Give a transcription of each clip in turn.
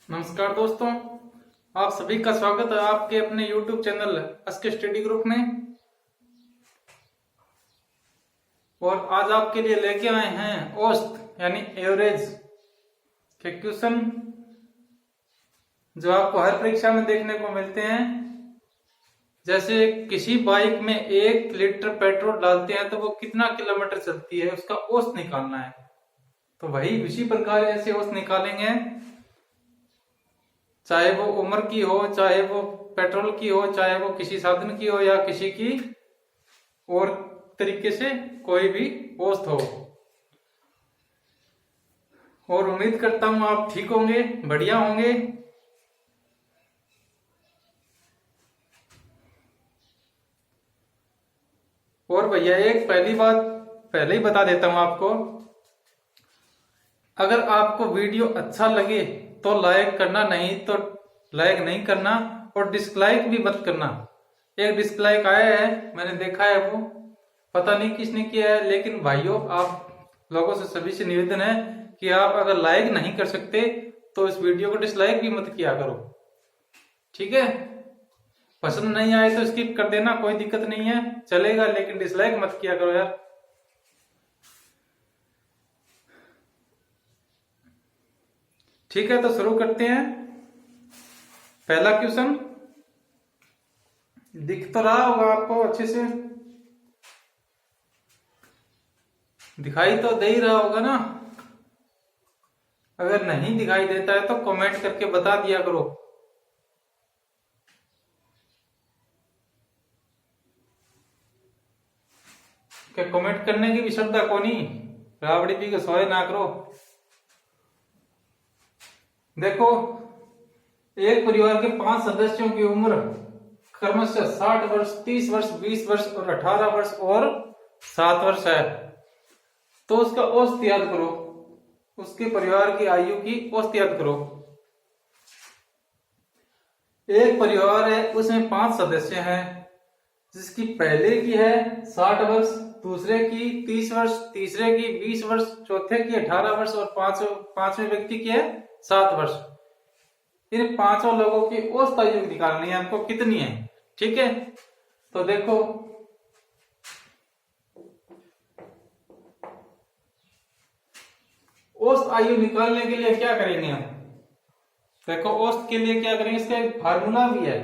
नमस्कार दोस्तों, आप सभी का स्वागत है आपके अपने YouTube channel SK study group में। और आज आपके लिए लेके आए हैं औसत यानी एवरेज के क्वेश्चन जो आपको हर परीक्षा में देखने को मिलते हैं। जैसे किसी बाइक में 1 लीटर पेट्रोल डालते हैं तो वो कितना किलोमीटर चलती है, उसका औसत निकालना है। तो वही उसी प्रकार ऐसे औसत निकालेंगे, चाहे वो उम्र की हो, चाहे वो पेट्रोल की हो, चाहे वो किसी साधन की हो या किसी की और तरीके से कोई भी औसत हो। और उम्मीद करता हूं आप ठीक होंगे, बढ़िया होंगे। और भैया एक पहली बात पहले ही बता देता हूं आपको, अगर आपको वीडियो अच्छा लगे तो लाइक करना, नहीं तो लाइक नहीं करना और डिसलाइक भी मत करना। एक डिसलाइक आया है, मैंने देखा है, वो पता नहीं किसने किया है, लेकिन भाइयों आप लोगों से सभी से निवेदन है कि आप अगर लाइक नहीं कर सकते तो इस वीडियो को डिसलाइक भी मत किया करो, ठीक है। पसंद नहीं आए तो स्किप कर देना, कोई दिक्कत नहीं है, चलेगा, लेकिन डिसलाइक मत किया करो यार। ठीक है, तो शुरू करते हैं। पहला क्वेश्चन दिख तो रहा होगा आपको, अच्छे से दिखाई तो दे ही रहा होगा ना। अगर नहीं दिखाई देता है तो कमेंट करके बता दिया करो। क्या कमेंट करने की भी श्रद्धा को नहीं, रावड़ी पी के सोए ना करो। देखो, एक परिवार के 5 सदस्यों की उम्र क्रमशः 60 वर्ष, 30 वर्ष, 20 वर्ष और 18 वर्ष और 7 वर्ष है। तो उसका औसत याद करो, उसके परिवार की आयु की औसत याद करो। एक परिवार है, उसमें 5 सदस्य हैं, जिसकी पहले की है 60 वर्ष, दूसरे की 30 वर्ष, तीसरे की 20 वर्ष, चौथे की 18 वर्ष और पांचवें व्यक्ति की है 7 वर्ष। इन 5 लोगों की औसत आयु निकालनी है आपको, कितनी है, ठीक है। तो देखो, औसत आयु निकालने के लिए क्या करेंगे हम। देखो, औसत के लिए क्या करेंगे, इसका एक फार्मूला भी है।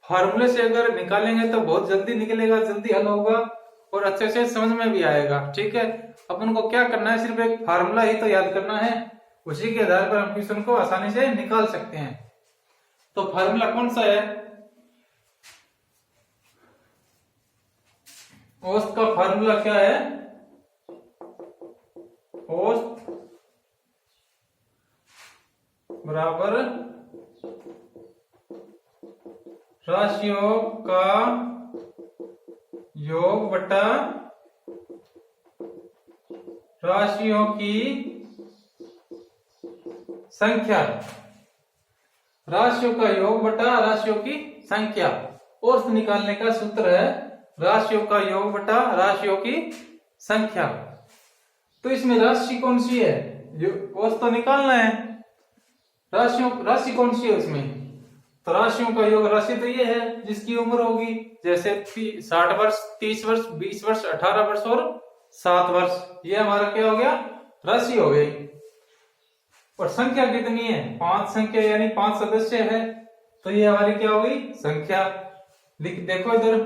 फार्मूले से अगर निकालेंगे तो बहुत जल्दी निकलेगा, जल्दी हल होगा और अच्छे से समझ में भी आएगा, ठीक है। अपन को क्या करना है, सिर्फ एक फार्मूला ही तो याद करना है, उसी के आधार पर हम क्वेश्चन को आसानी से निकाल सकते हैं। तो फार्मूला कौन सा है, औसत का फार्मूला क्या है, औसत बराबर राशियों का योग बटा राशियों की संख्या। राशियों का योग बटा राशियों की संख्या। औसत निकालने का सूत्र है राशियों का योग बटा राशियों की संख्या। तो इसमें राशि कौन सी है, औसत तो निकालना है। राशि कौन सी है उसमें, तो राशियों का योग राशि तो ये है जिसकी उम्र होगी, जैसे 60 वर्ष, 30 वर्ष, 20 वर्ष, 18 वर्ष और 7 वर्ष। ये हमारा क्या हो गया, राशि हो गई। और संख्या कितनी है, 5 संख्या यानी 5 सदस्य है, तो ये हमारी क्या हो गई, संख्या। देखो इधर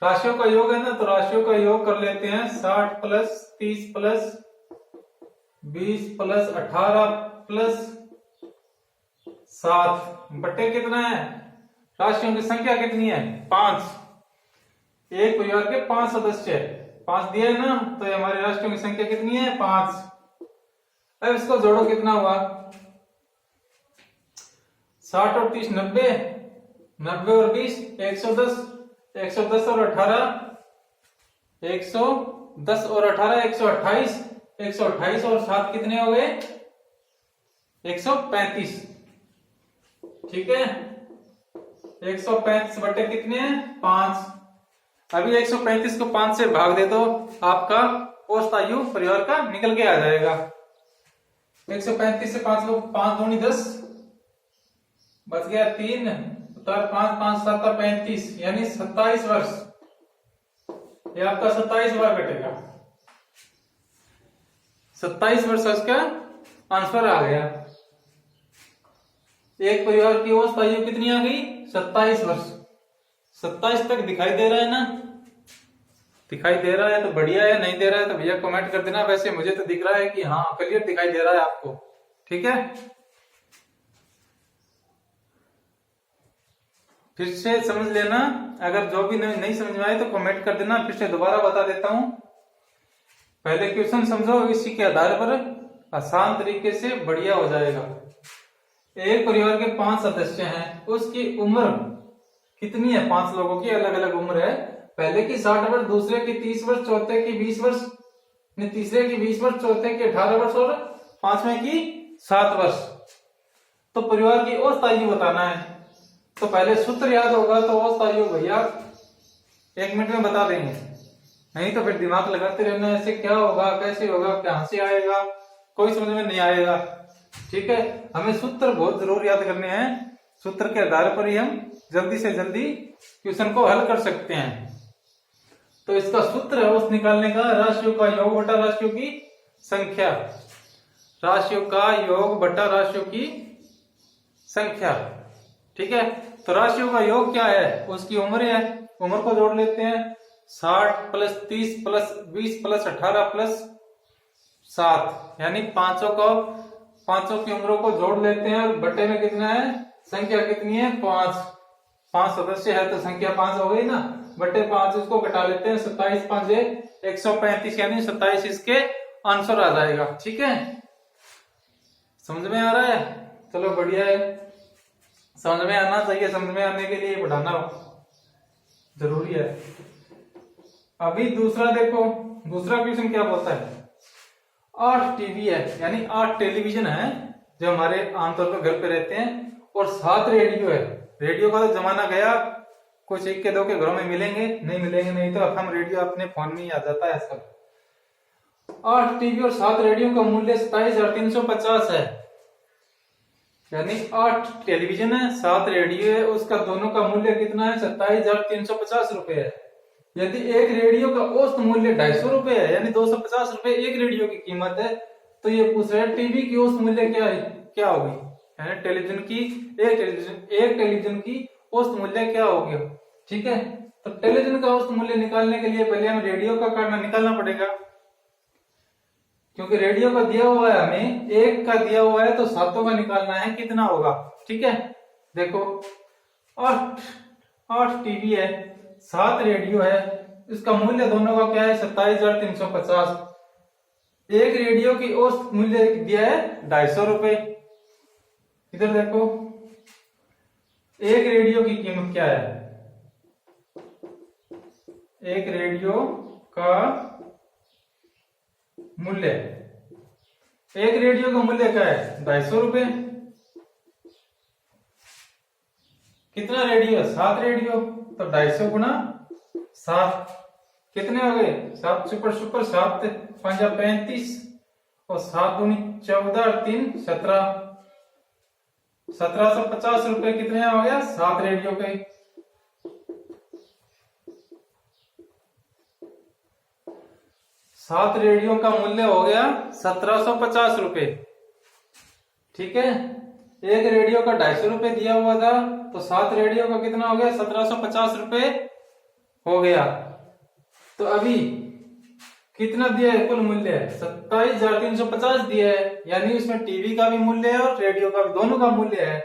राशियों का योग है ना, तो राशियों का योग कर लेते हैं 60 प्लस 30 प्लस 20 प्लस 18 प्लस 7 बटे कितना है, राशियों की संख्या कितनी है, 5। एक परिवार के 5 सदस्य है, 5 दिया है ना, तो ये हमारी राशियों की संख्या कितनी है, 5। अब इसको जोड़ो, कितना हुआ, 60 और 30 90, 90 और 20 110, 110 और 18 110 और 18 128, 128 और 7 कितने हो गए, 135, ठीक है। 135 बटे कितने हैं, 5। अभी 135 को 5 से भाग दे दो, आपका औसत आयु परिवार का निकल के आ जाएगा। 135 से 5 लोग 5 दूनी 10, बच गया 3, उतार 5, 5 7 35, यानी 27 वर्ष। ये आपका 27 बार कटेगा, 27 वर्ष उसका आंसर आ गया। एक परिवार की औसत आयु कितनी आ गई? 27 वर्ष। 27 तक दिखाई दे रहा है ना? दिखाई दे रहा है तो बढ़िया है, नहीं दे रहा है तो भैया कमेंट कर देना। वैसे मुझे तो दिख रहा है कि हाँ क्लियर दिखाई दे रहा है आपको, ठीक है। फिर से समझ लेना, अगर जो भी नहीं समझ में आए तो कमेंट कर देना, फिर से दोबारा बता देता हूं। पहले क्वेश्चन समझो, इसी के आधार पर आसान तरीके से बढ़िया हो जाएगा। एक परिवार के 5 सदस्य हैं, उसकी उम्र कितनी है? 5 लोगों की अलग अलग उम्र है। पहले की 60 वर्ष, दूसरे की 30 वर्ष, चौथे की 20 वर्ष, तीसरे की 20 वर्ष, चौथे की 18 वर्ष और पांचवें की 7 वर्ष। तो परिवार की औसत आयु बताना है। तो पहले सूत्र याद होगा तो औसत आयु भैया 1 मिनट में बता देंगे, नहीं तो फिर दिमाग लगाते रहना, ऐसे क्या होगा, कैसे होगा, कहां से आएगा, कोई समझ में नहीं आएगा, ठीक है। हमें सूत्र बहुत जरूर याद करने हैं, सूत्र के आधार पर ही हम जल्दी से जल्दी क्वेश्चन को हल कर सकते हैं। तो इसका सूत्र है औसत निकालने का, राशियों का योग बटा राशियों की संख्या। राशियों का योग बटा राशियों की संख्या, ठीक है। तो राशियों का योग क्या है? उसकी उम्र है, उम्र को जोड़ लेते हैं। 60 प्लस 30 प्लस 20 प्लस 18 प्लस 7, यानी पांचों की उम्रों को जोड़ लेते हैं। और बटे में कितना है? संख्या कितनी है? 5 सदस्य है तो संख्या 5 हो गई ना, बटे 5, इसको घटा लेते हैं। 27 5 135, यानी 27 इसके आंसर आ जाएगा, ठीक है। समझ में आ रहा है? चलो बढ़िया है, समझ में आना चाहिए, समझ में आने के लिए पढ़ाना जरूरी है। अभी दूसरा देखो, दूसरा क्वेश्चन क्या बोलता है? 8 टीवी है, यानी 8 टेलीविजन है जो हमारे आमतौर पर घर पे रहते हैं, और 7 रेडियो है। रेडियो का तो जमाना गया, कुछ 1 के 2 के घरों में मिलेंगे, नहीं मिलेंगे, नहीं तो हम रेडियो अपने फोन में ही आ जाता है सब। 8 टीवी और 7 रेडियो का मूल्य 27,350 है, यानी 8 टेलीविजन है, 7 रेडियो है, उसका दोनों का मूल्य कितना है? 27,350 रुपए है। यदि एक रेडियो का औसत मूल्य 250 रुपए है, यानी 250 रुपए एक रेडियो की कीमत है, तो ये पूछ रहे हैं टीवी की औसत मूल्य क्या होगी? यानी एक टेलीविजन की औसत मूल्य क्या होगी, ठीक है। तो टेलीविजन का औसत मूल्य निकालने के लिए पहले हमें रेडियो का काटना निकालना पड़ेगा, क्योंकि रेडियो का दिया हुआ है हमें, 1 का दिया हुआ है, तो 7 का निकालना है, कितना होगा, ठीक है। देखो 8 टीवी है, 7 रेडियो है, इसका मूल्य दोनों का क्या है? 27,350। एक रेडियो की औसत मूल्य दिया है 250 रुपए। इधर देखो एक रेडियो की कीमत क्या है? एक रेडियो का मूल्य, एक रेडियो का मूल्य क्या है? 250 रुपए। कितना रेडियो? 7 रेडियो, तो 250 गुना 7 कितने हो गए? 7 सुपर 7 5 35 और 7 दूनी 14 और 3 17, 1750 रुपए कितने हो गया? 7 रेडियो के। 7 रेडियो का मूल्य हो गया 1750 रुपए, ठीक है। एक रेडियो का 250 रुपए दिया हुआ था, तो 7 रेडियो का कितना हो गया? 1750 रुपए हो गया। तो अभी कितना दिया है? कुल मूल्य 27,350 दिया है, यानी इसमें टीवी का भी मूल्य है और रेडियो का भी, दोनों का मूल्य है।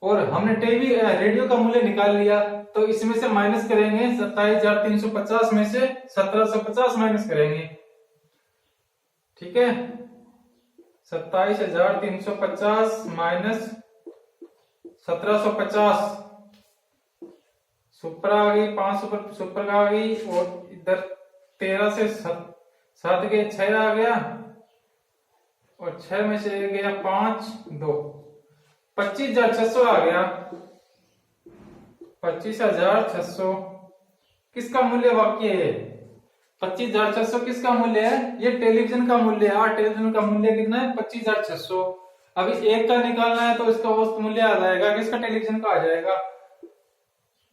और हमने रेडियो का मूल्य निकाल लिया, तो इसमें से माइनस करेंगे, 27,350 में से 1750 माइनस करेंगे, ठीक है। 27,350 माइनस 1750, सुपर आ गई, 5 सुपर आ गई, और इधर 13 से 7 के 6 आ गया, और 6 में से गया 5 2, 25,600 आ गया। 25,600 किसका मूल्य वाक्य है? 25,600 किसका मूल्य है? ये टेलीविजन का मूल्य है। 8 टेलीविजन का मूल्य कितना है? 25,600। अभी एक का निकालना है तो इसका औसत मूल्य आ जाएगा, किसका? टेलीविजन का आ जाएगा।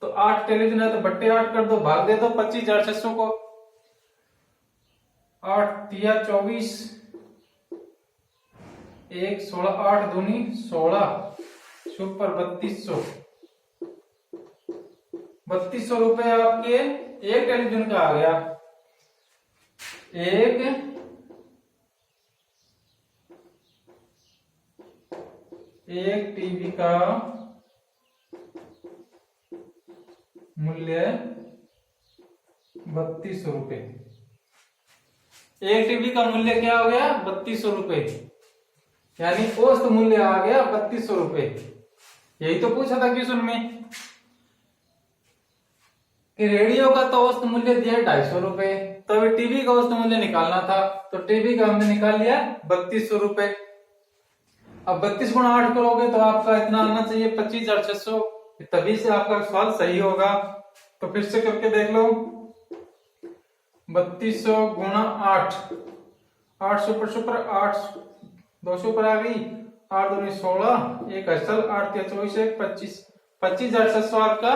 तो 8 टेलीविजन है तो बट्टे 8 कर दो, भाग दे दो 25,600 को। 8 तिया 24, 1 16, 8 दूनी 16, सुपर 3200। 3200 रुपए आपके एक टेलीविजन का आ गया। एक टीवी का मूल्य 3200 रुपए। एक टीवी का मूल्य क्या हो गया? 3200 रुपए, यानी औसत मूल्य आ गया 3200 रुपए। यही तो पूछा था क्वेश्चन में कि रेडियो का तो औसत मूल्य दिया 250 रुपए, तो अभी टीवी का औसत मूल्य निकालना था, तो टीवी का हमने निकाल लिया 3200 रुपए। अब 32 गुणा 8 करोगे तो आपका इतना आना चाहिए 25,600, तभी से आपका सवाल सही होगा। तो फिर से करके देख लो। 3200 गुणा 8, 8 सुपर 8 200 पर आ गई, 8 दूनी 16, 1 असल 8 तिया 24, 1 25, 25,600 आपका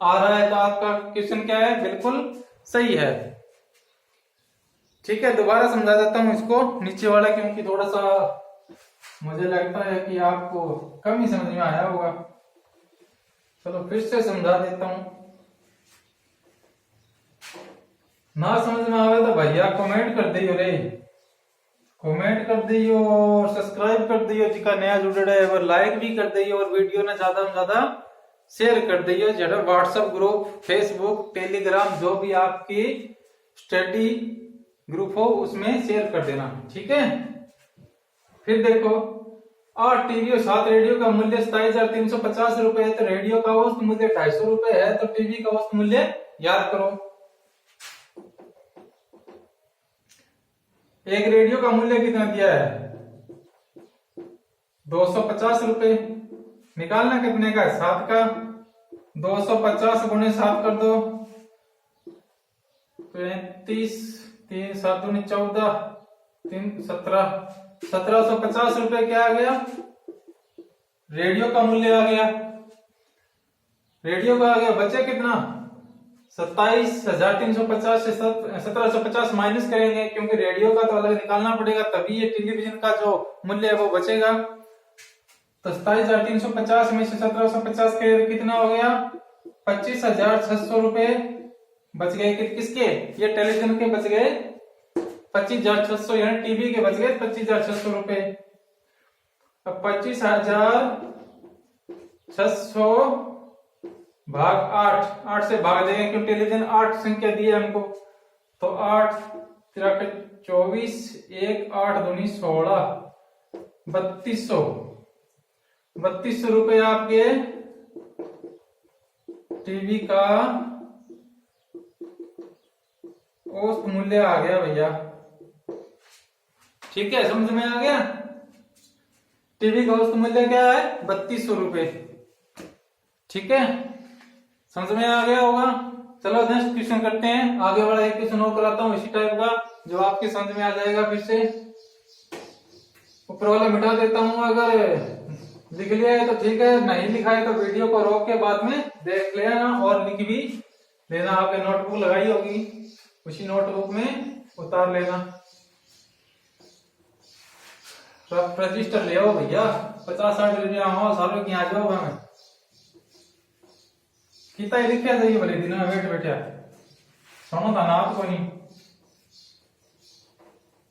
आ रहा है। तो आपका क्वेश्चन क्या है? बिल्कुल सही है। ठीक है, दोबारा समझा देता हूं इसको नीचे वाला, क्योंकि थोड़ा सा मुझे लगता है कि आपको कम ही समझ में आया होगा। चलो फिर से समझा देता हूं। ना समझ में आवे तो भैया कमेंट कर दियो रे, कमेंट कर दियो और सब्सक्राइब कर दियो, जिका नया जुड़े है और लाइक भी कर दियो और वीडियो ने ज्यादा से ज्यादा शेयर कर दियो। जरा व्हाट्सएप ग्रुप, फेसबुक, टेलीग्राम, जो भी आपकी स्टडी ग्रुप हो उसमें शेयर कर देना। ठीक है, फिर देखो 8 टीवी और 7 रेडियो का मूल्य 27,350 रुपए है, तो रेडियो का औसत मूल्य 250 रुपए है, तो टीवी का औसत मूल्य याद करो। एक रेडियो का मूल्य कितना दिया है? 250 रुपए। निकालना कितने का है? 7 का। 250 गुणे 7 कर दो, 35, 3 7 दूनी 14, 3 17, 1750 रुपए क्या आ गया? रेडियो का मूल्य आ गया। रेडियो का आ गया, बचे कितना? 27,350 से 1750 माइनस करेंगे, क्योंकि रेडियो का तो अलग निकालना पड़ेगा, तभी ये टेलीविजन का जो मूल्य है वो बचेगा। तो 27,350 में से 1750 के कितना हो गया? 25,600 रुपए बच गए। किसके? ये टेलीविजन के बच गए 25,600, यानी टीवी के बच गए 25,600 रुपए। अब 25,600 भाग 8, 8 से भाग देंगे क्योंकि टेलीविजन 8 संख्या दी है हमको। तो 8 3 24, 1 8 दूनी 16, 3200। 3200 रुपए आपके टीवी का औसत मूल्य आ गया भैया। ठीक है, समझ में आ गया? टीवी का औसत मूल्य क्या है? 3200 रुपए। ठीक है, समझ में आ गया होगा। चलो नेक्स्ट क्वेश्चन करते हैं। आगे वाला एक क्वेश्चन और कराता हूँ इसी टाइप का, जो आपके समझ में आ जाएगा। फिर से ऊपर वाला मिटा देता हूँ, अगर लिख लिया है तो ठीक है, नहीं लिखा है तो वीडियो को रोक के बाद में देख लेना और लिख भी लेना। आपने नोटबुक लगाई होगी, उसी नोटबुक में उतार लेना। रजिस्टर ले आओ भैया, 50-60 रुपया हो सालों की आ जाओ। हमें कितना लिखा जाइए भले दिन में बैठ बैठा सुनो था ना को नहीं,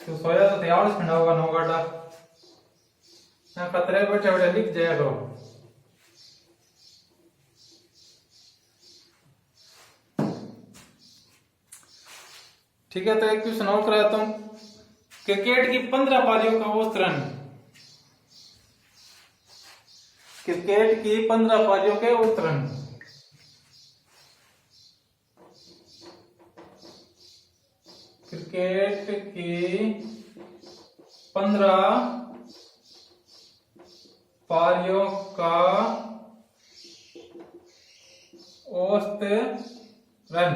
तो सोया तो तैयार खंडा होगा 9 घंटा खतरे बैठे बैठे लिख जाया करो। ठीक है, तो एक क्वेश्चन और कराता हूं। क्रिकेट की 15 पारियों का औसत रन, क्रिकेट की 15 पारियों के औसत रन। क्रिकेट की 15 पारियों का औसत रन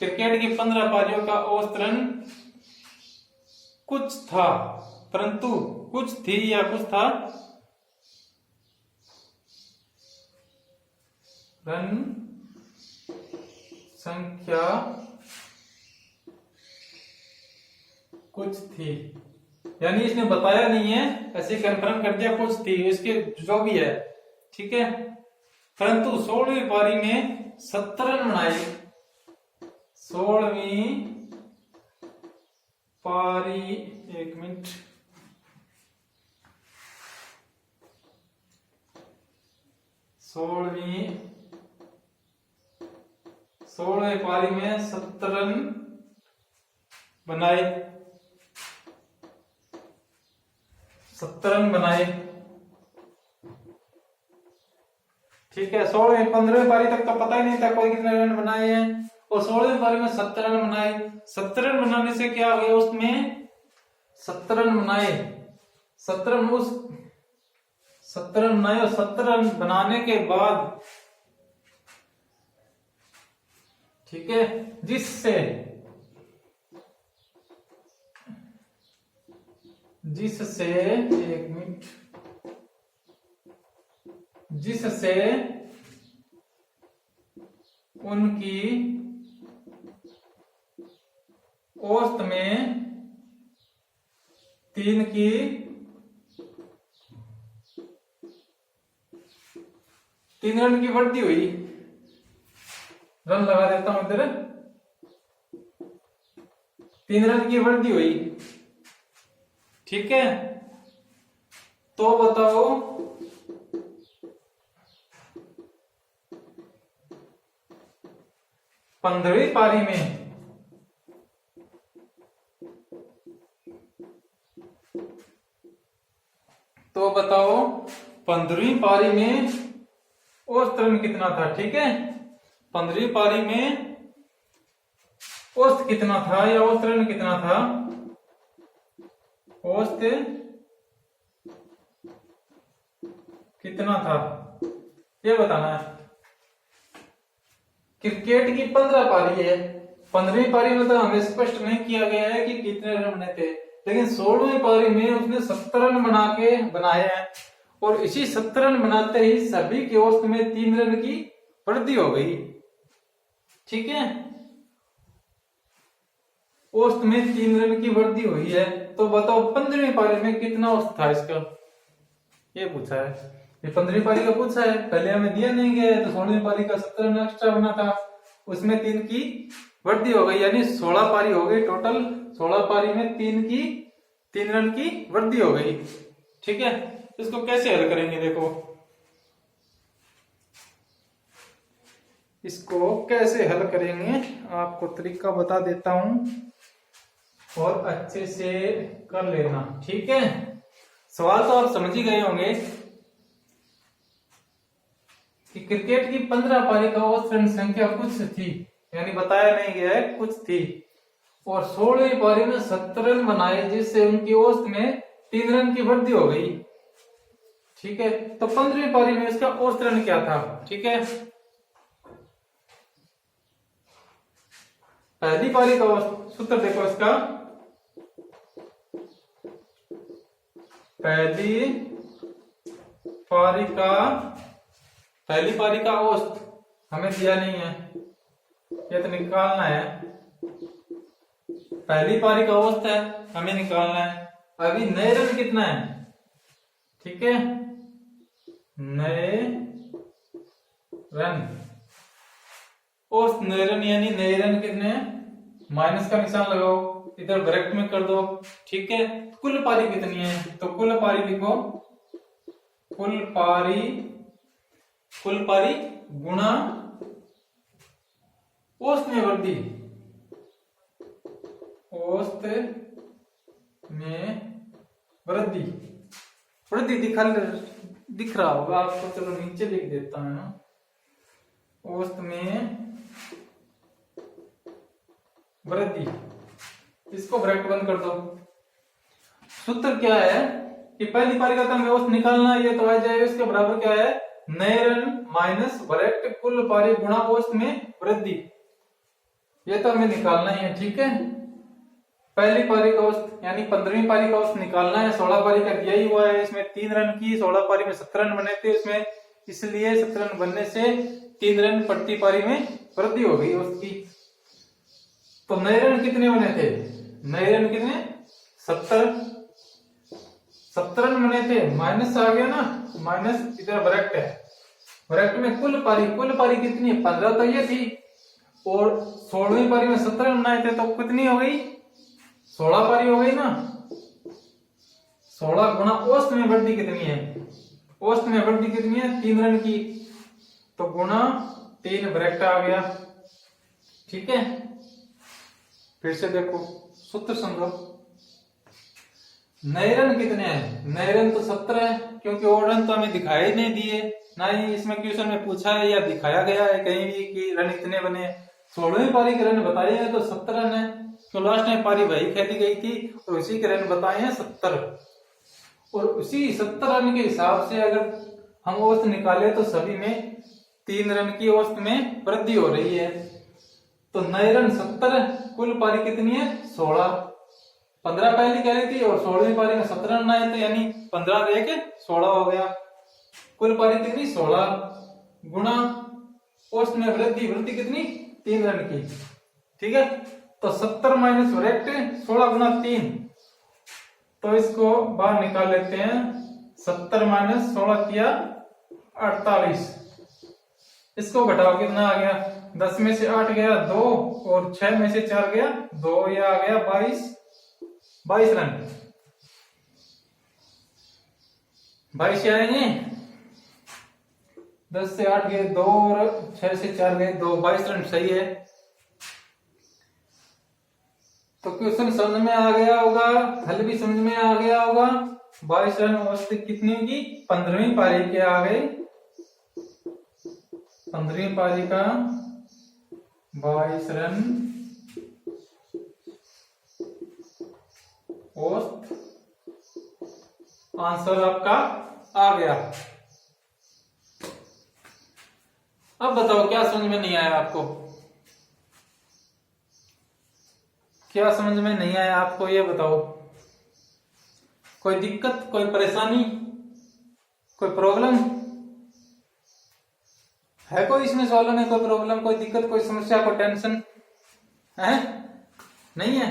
क्रिकेट की 15 पारियों का औसत रन कुछ था, परंतु कुछ थी या कुछ था, रन संख्या कुछ थी, यानी इसने बताया नहीं है, ऐसे कंफर्म कर दिया कुछ थी, इसके जो भी है, ठीक है। परंतु 16वीं पारी में 70 रन बनाए, 16वीं पारी, एक मिनट, 16वीं पारी में 70 रन बनाए, 70 रन बनाए, ठीक है। 16वीं 15वीं पारी तक तो पता ही नहीं था कोई कितने रन बनाए हैं, और 16वीं पारी में 70 रन बनाए। 70 रन बनाने से क्या हो गया, उसमें 70 रन बनाए, 70 रन उस 70 रन बनाए, और 70 रन बनाने के बाद, ठीक है, जिससे एक मिनट, जिससे उनकी औसत में 3 रन की वृद्धि हुई। रन लगा देता हूं इधर, 3 रन की वृद्धि हुई, ठीक है। तो बताओ 15वीं पारी में तो बताओ 15वीं पारी में औसत रन कितना था, ठीक है। 15वीं पारी में औसत कितना था या औसत रन कितना था, औसत कितना था ये बताना है। क्रिकेट की 15 पारी है, 15वीं पारी में तो हमें स्पष्ट नहीं किया गया है कि कितने रन बने थे, लेकिन 16वीं पारी में उसने 70 रन बनाए हैं, और इसी 70 रन बनाते ही सभी के औसत में 3 रन की वृद्धि हो गई, ठीक है। औसत में 3 रन की वृद्धि हुई है, तो बताओ 15वीं पारी में कितना औसत था इसका, ये पूछा है। ये 15वीं पारी का पूछा है, पहले हमें दिया नहीं गया है, तो 16वीं पारी का 70 रन एक्स्ट्रा बना था, उसमें 3 की वृद्धि हो गई, यानी 16 पारी हो गई टोटल। 16 पारी में 3 रन की वृद्धि हो गई, ठीक है। इसको कैसे हल करेंगे, देखो इसको कैसे हल करेंगे, आपको तरीका बता देता हूं और अच्छे से कर लेना, ठीक है। सवाल तो आप समझ ही गए होंगे कि क्रिकेट की 15 पारी का औसत रन संख्या कुछ थी, यानी बताया नहीं गया है, कुछ थी, और 16वीं पारी में 70 रन बनाए, जिससे उनकी औसत में 3 रन की वृद्धि हो गई, ठीक है। तो 15वीं पारी में इसका औसत रन क्या था, ठीक है। पहली पारी का सूत्र देखो इसका, पहली पारी का औसत हमें दिया नहीं है, ये तो निकालना है। पहली पारी का औसत है, हमें निकालना है। अभी नए रन कितना है, ठीक है, नए रन, औसत नए रन, यानी नए रन कितने हैं, माइनस का निशान लगाओ, इधर ब्रैकेट में कर दो, ठीक है। कुल पारी कितनी है, तो कुल पारी लिखो, कुल पारी गुणा औसत में वृद्धि, औसत में वृद्धि दिख रहा होगा आपको, चलो नीचे लिख देता हूं, औसत में वृद्धि, इसको ब्रैकेट बंद कर दो। सूत्र क्या है कि पहली पारी का तो हमें औसत निकालना है, ये तो आ जाएगा, इसके बराबर क्या है, नए रन माइनस ब्रैकेट कुल पारी गुणा औसत में वृद्धि, ये तो हमें निकालना ही है, ठीक है। पहली पारी का औसत यानी 15वीं पारी का औसत निकालना है। 16 पारी का दिया ही हुआ है, इसमें 3 रन की, 16 पारी में 17 रन बने थे इसमें, इसलिए 17 रन बनने से 3 रन प्रति पारी में वृद्धि हो गई औसत की। तो नए रन कितने बने थे? नए रन कितने? 70 रन बने थे। माइनस आ गया ना, माइनस इधर ब्रैकेट है, ब्रैकेट में कुल पारी कितनी है? 15 तो ये थी, और 16वीं पारी में 17 रन बनाए थे, तो कितनी हो गई? 16 पारी हो गई ना। 16 गुना औसत में वृद्धि कितनी है? औसत में वृद्धि कितनी है? 3 रन की, तो गुना 3 ब्रैकेट आ गया, ठीक है। फिर से देखो, सूत्र समझो। नए रन कितने हैं? नए रन तो 17 है, क्योंकि और रन तो हमें दिखाई नहीं दिए, ना ही इसमें क्वेश्चन में पूछा है या दिखाया गया है कहीं भी कि रन इतने बने। 16वीं पारी के रन बताए हैं तो 70 रन है, तो लास्ट में पारी वही खेली गई थी और उसी के रन बताए हैं 70। और उसी 70 रन के हिसाब से अगर हम औसत निकाले तो सभी में 3 रन की औसत में वृद्धि हो रही है। तो नए रन 70, कुल पारी कितनी है? 16। 15 पहली कह रही थी और 16वीं पारी में 17 रन आए थे, यानी 15 देके 16 हो गया। कुल पारी कितनी? 16 गुना औसत में वृद्धि कितनी? 3 रन की, ठीक है। तो 70 माइनस ब्रैकेट 16 गुना 3, तो इसको बाहर निकाल लेते हैं। 70 माइनस 16 किया 48, इसको घटाओ कितना आ गया? 10 में से 8 गया 2, और 6 में से 4 गया 2, ये आ गया 22 रन। 22 आएंगे, 10 से 8 गए 2 और 6 से 4 गए 2, 22 रन सही है। तो क्वेश्चन समझ में आ गया होगा, हल भी समझ में आ गया होगा। 22 रन औसत कितनी होगी? 15वीं पारी के आ गए, 15वीं पारी का 22 रन औसत, आंसर आपका आ गया। अब बताओ क्या समझ में नहीं आया आपको? क्या समझ में नहीं आया आपको, ये बताओ। कोई दिक्कत, कोई परेशानी, कोई प्रॉब्लम है? कोई इसमें सवालों में कोई प्रॉब्लम, कोई दिक्कत, कोई समस्या, कोई टेंशन है? नहीं है?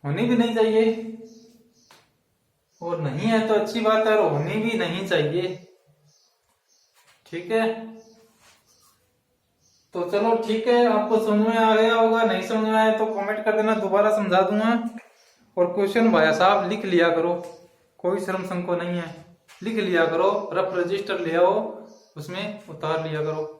होनी भी नहीं चाहिए, और नहीं है तो अच्छी बात है, और होनी भी नहीं चाहिए, ठीक है। तो चलो ठीक है, आपको समझ में आ गया होगा। नहीं समझ में आया तो कमेंट कर देना, दोबारा समझा दूंगा। और क्वेश्चन भाई साहब लिख लिया करो, कोई शर्म संकोच नहीं है, लिख लिया करो, रफ रजिस्टर ले आओ, उसमें उतार लिया करो।